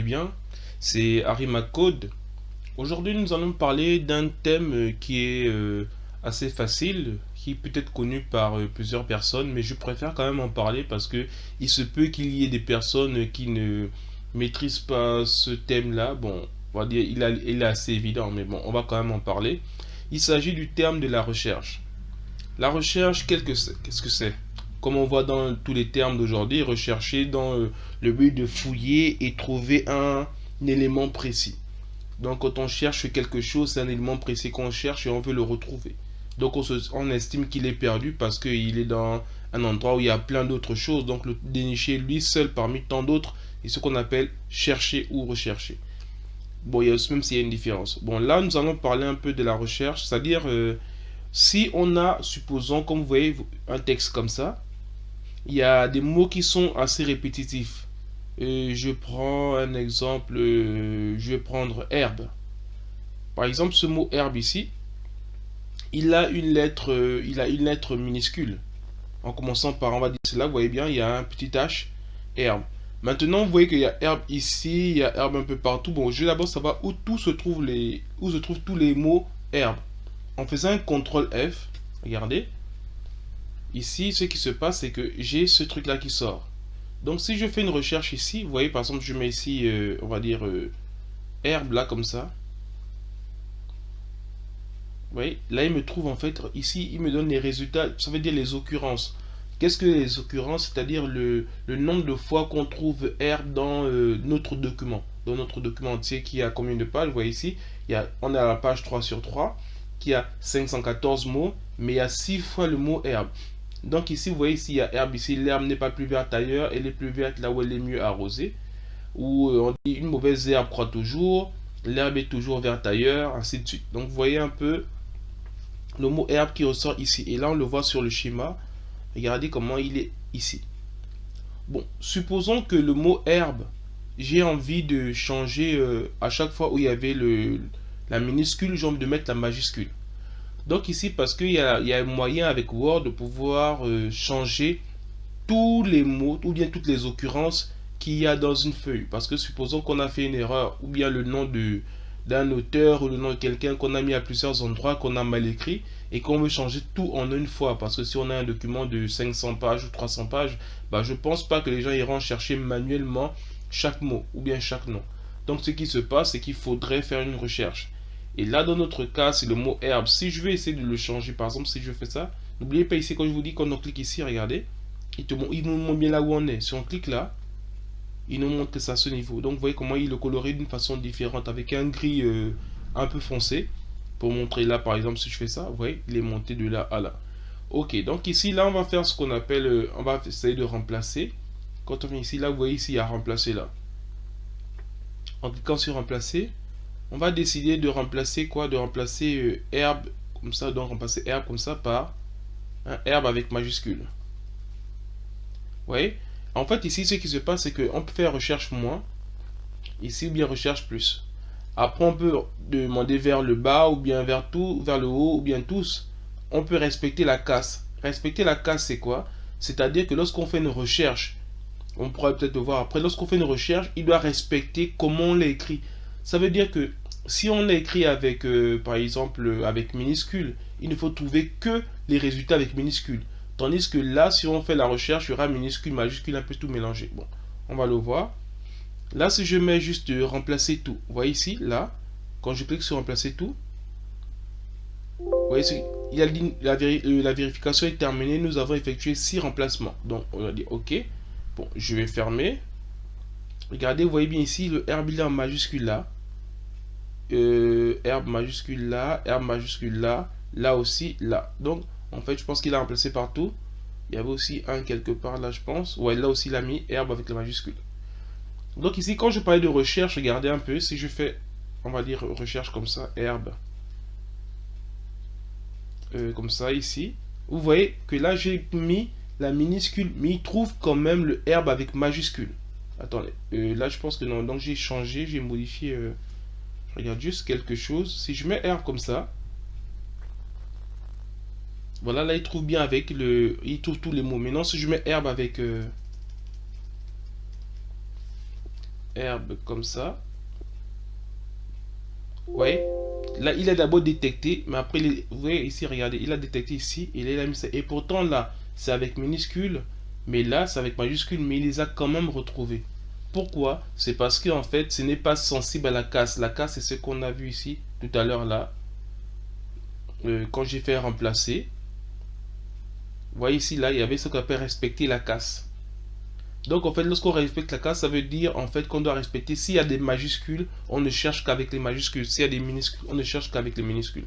bien? C'est Harry McCode. Aujourd'hui, nous allons parler d'un thème qui est assez facile, qui peut être connu par plusieurs personnes, mais je préfère quand même en parler parce que il se peut qu'il y ait des personnes qui ne maîtrisent pas ce thème-là. Bon, on va dire il est assez évident, mais bon, on va quand même en parler. Il s'agit du terme de la recherche. La recherche, qu'est-ce que c'est? Comme on voit dans tous les termes d'aujourd'hui, rechercher dans le but de fouiller et trouver un élément précis. Donc quand on cherche quelque chose, c'est un élément précis qu'on cherche et on veut le retrouver. Donc on estime qu'il est perdu parce qu'il est dans un endroit où il y a plein d'autres choses. Donc le dénicher lui seul parmi tant d'autres est ce qu'on appelle chercher ou rechercher. Bon, il y a même s'il y a une différence. Bon, là nous allons parler un peu de la recherche, c'est-à-dire si on a, supposons, comme vous voyez, un texte comme ça, il y a des mots qui sont assez répétitifs. Je prends un exemple, je vais prendre herbe. Par exemple, ce mot herbe ici, il a une lettre minuscule. En commençant par, on va dire cela, vous voyez bien, il y a un petit H, herbe. Maintenant, vous voyez qu'il y a herbe ici, il y a herbe un peu partout. Bon, je vais d'abord savoir où se trouvent tous les mots herbe. En faisant un CTRL F, regardez, ici, ce qui se passe, c'est que j'ai ce truc-là qui sort. Donc, si je fais une recherche ici, vous voyez, par exemple, je mets ici, on va dire, herbe, là, comme ça. Vous voyez, là, il me trouve, en fait, ici, il me donne les résultats, ça veut dire les occurrences. Qu'est-ce que les occurrences? C'est-à-dire le nombre de fois qu'on trouve herbe dans notre document. Dans notre document entier qui a combien de pages? Vous voyez ici, on est à la page 3 sur 3, qui a 514 mots, mais il y a 6 fois le mot herbe. Donc ici, vous voyez, ici, il y a herbe ici, l'herbe n'est pas plus verte ailleurs, elle est plus verte là où elle est mieux arrosée. Ou on dit une mauvaise herbe croît toujours, l'herbe est toujours verte ailleurs, ainsi de suite. Donc vous voyez un peu le mot herbe qui ressort ici. Et là, on le voit sur le schéma. Regardez comment il est ici. Bon, supposons que le mot herbe, j'ai envie de changer à chaque fois où il y avait la minuscule, j'ai envie de mettre la majuscule. Donc ici, parce qu'il y a un moyen avec Word de pouvoir changer tous les mots ou bien toutes les occurrences qu'il y a dans une feuille. Parce que supposons qu'on a fait une erreur ou bien le nom d'un auteur ou le nom de quelqu'un qu'on a mis à plusieurs endroits, qu'on a mal écrit et qu'on veut changer tout en une fois. Parce que si on a un document de 500 pages ou 300 pages, bah, je ne pense pas que les gens iront chercher manuellement chaque mot ou bien chaque nom. Donc ce qui se passe, c'est qu'il faudrait faire une recherche. Et là, dans notre cas, c'est le mot herbe. Si je vais essayer de le changer, par exemple, si je fais ça, n'oubliez pas ici, quand je vous dis qu'on clique ici, regardez, il nous montre bien là où on est. Si on clique là, il nous montre que c'est à ce niveau. Donc vous voyez comment il le colorie d'une façon différente avec un gris un peu foncé. Pour montrer là par exemple si je fais ça, vous voyez, il est monté de là à là. Ok, donc ici là on va faire ce qu'on appelle, on va essayer de remplacer. Quand on vient ici là, vous voyez ici il y a remplacer là. En cliquant sur remplacer, on va décider de remplacer quoi? De remplacer herbe comme ça, donc remplacer herbe comme ça par un herbe avec majuscule. Vous voyez? En fait, ici, ce qui se passe, c'est qu'on peut faire recherche moins, ici, ou bien recherche plus. Après, on peut demander vers le bas, ou bien vers tout, vers le haut, ou bien tous. On peut respecter la casse. Respecter la casse, c'est quoi? C'est-à-dire que lorsqu'on fait une recherche, on pourrait peut-être le voir après, lorsqu'on fait une recherche, il doit respecter comment on l'a écrit. Ça veut dire que si on l'a écrit avec, par exemple, avec minuscule, il ne faut trouver que les résultats avec minuscule. Tandis que là, si on fait la recherche, il y aura minuscule, majuscule, un peu tout mélangé. Bon, on va le voir. Là, si je mets juste remplacer tout, vous voyez ici, là, quand je clique sur remplacer tout, vous voyez, il y a la vérification est terminée, nous avons effectué 6 remplacements. Donc, on va dire OK. Bon, je vais fermer. Regardez, vous voyez bien ici, le herbe il est en majuscule là. Herbe majuscule là, herbe majuscule là, là aussi, là. Donc, en fait, je pense qu'il a remplacé partout. Il y avait aussi un quelque part là, je pense. Ouais, là aussi, il a mis herbe avec la majuscule. Donc ici, quand je parlais de recherche, regardez un peu. Si je fais, on va dire, recherche comme ça, herbe. Comme ça, ici. Vous voyez que là, j'ai mis la minuscule. Mais il trouve quand même le herbe avec majuscule. Attendez. Là, je pense que non. Donc, j'ai changé, j'ai modifié... je regarde juste quelque chose. Si je mets herbe comme ça... Voilà, là, il trouve bien avec le... Il trouve tous les mots. Maintenant, si je mets herbe avec... herbe comme ça. Vous voyez, là il a d'abord détecté, mais après vous voyez ici, regardez, il a détecté ici et là il a mis ça. Et pourtant là c'est avec minuscule, mais là c'est avec majuscule, mais il les a quand même retrouvés. Pourquoi? C'est parce que en fait ce n'est pas sensible à la casse. La casse c'est ce qu'on a vu ici tout à l'heure là, quand j'ai fait remplacer. Vous voyez ici là il y avait ce qu'on appelle respecter la casse. Donc en fait lorsqu'on respecte la casse, ça veut dire en fait qu'on doit respecter, s'il y a des majuscules on ne cherche qu'avec les majuscules, s'il y a des minuscules on ne cherche qu'avec les minuscules.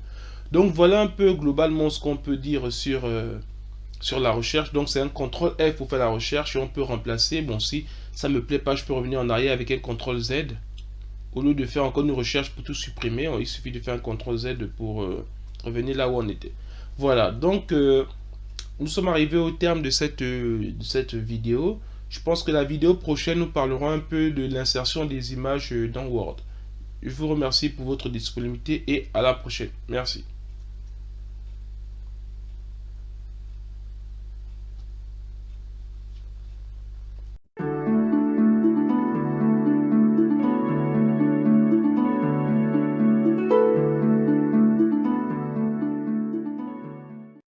Donc voilà un peu globalement ce qu'on peut dire sur la recherche. Donc c'est un contrôle F pour faire la recherche et on peut remplacer. Bon, si ça me plaît pas, je peux revenir en arrière avec un contrôle Z. Au lieu de faire encore une recherche pour tout supprimer, il suffit de faire un contrôle Z pour revenir là où on était. Voilà, donc nous sommes arrivés au terme de cette vidéo. Je pense que la vidéo prochaine, nous parlerons un peu de l'insertion des images dans Word. Je vous remercie pour votre disponibilité et à la prochaine. Merci.